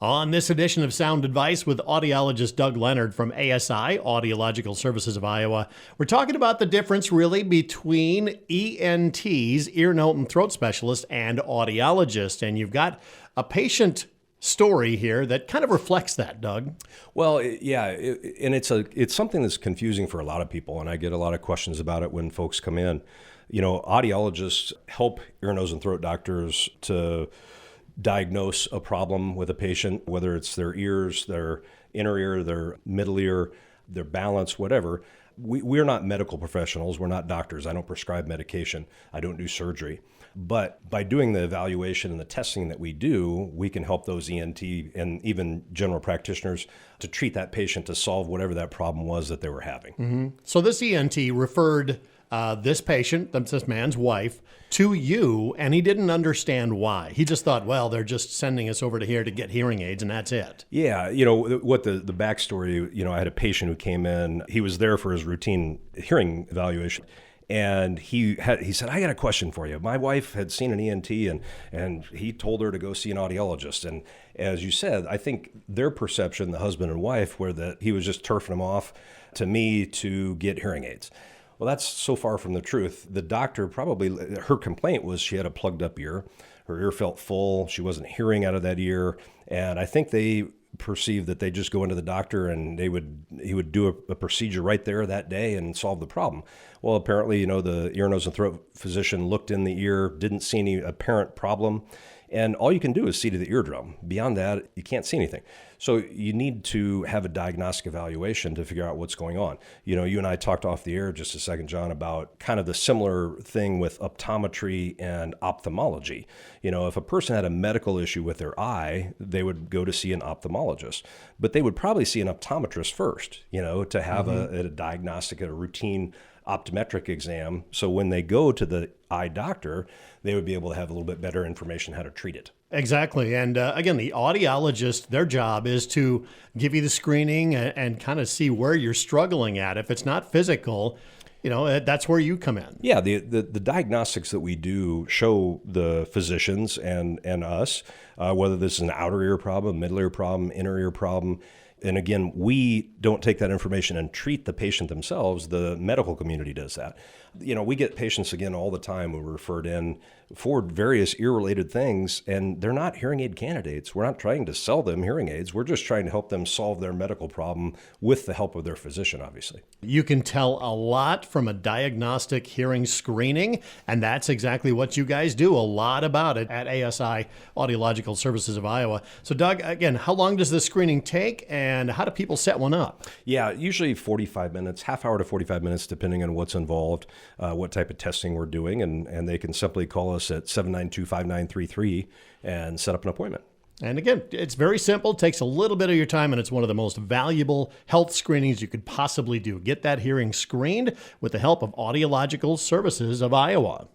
On this edition of Sound Advice with audiologist Doug Leonard from ASI, Audiological Services of Iowa, we're talking about the difference really between ENTs, ear, nose, and throat specialists, and audiologists. And you've got a patient story here that kind of reflects that, Doug. Well, yeah, and it's something that's confusing for a lot of people, and I get a lot of questions about it when folks come in. You know, audiologists help ear, nose, and throat doctors to diagnose a problem with a patient, whether it's their ears, their inner ear, their middle ear, their balance, whatever. We're not medical professionals. We're not doctors. I don't prescribe medication. I don't do surgery. But by doing the evaluation and the testing that we do, we can help those ENT and even general practitioners to treat that patient to solve whatever that problem was that they were having. Mm-hmm. So this ENT referred this patient, this man's wife, to you, and he didn't understand why. He just thought, well, they're just sending us over to here to get hearing aids, and that's it. Yeah, you know, what the backstory, you know, I had a patient who came in. He was there for his routine hearing evaluation. And he said, I got a question for you. My wife had seen an ENT and he told her to go see an audiologist. And as you said, I think their perception, the husband and wife, were that he was just turfing them off to me to get hearing aids. Well, that's so far from the truth. The doctor her complaint was she had a plugged up ear. Her ear felt full. She wasn't hearing out of that ear. And I think they perceived that they just go into the doctor and he would do a procedure right there that day and solve the problem. Well, apparently, you know, the ear, nose, and throat physician looked in the ear, didn't see any apparent problem. And all you can do is see to the eardrum. Beyond that, you can't see anything. So you need to have a diagnostic evaluation to figure out what's going on. You know, you and I talked off the air just a second, John, about kind of the similar thing with optometry and ophthalmology. You know, if a person had a medical issue with their eye, they would go to see an ophthalmologist. But they would probably see an optometrist first, you know, to have a diagnostic, a routine optometric exam. So when they go to the eye doctor, they would be able to have a little bit better information how to treat it. Exactly. And again, the audiologist, their job is to give you the screening and kind of see where you're struggling at. If it's not physical, you know, that's where you come in. Yeah, the diagnostics that we do show the physicians and us, whether this is an outer ear problem, middle ear problem, inner ear problem. And again, we don't take that information and treat the patient themselves. The medical community does that. You know, we get patients again all the time who are referred in for various ear-related things, and they're not hearing aid candidates. We're not trying to sell them hearing aids. We're just trying to help them solve their medical problem with the help of their physician, obviously. You can tell a lot from a diagnostic hearing screening, and that's exactly what you guys do, a lot about it at ASI, Audiological Services of Iowa. So, Doug, again, how long does this screening take, and how do people set one up? Yeah, usually 45 minutes, half hour to 45 minutes, depending on what's involved, what type of testing we're doing, and they can simply call us at 792-5933 and set up an appointment. And again, it's very simple, takes a little bit of your time, and it's one of the most valuable health screenings you could possibly do. Get that hearing screened with the help of Audiological Services of Iowa.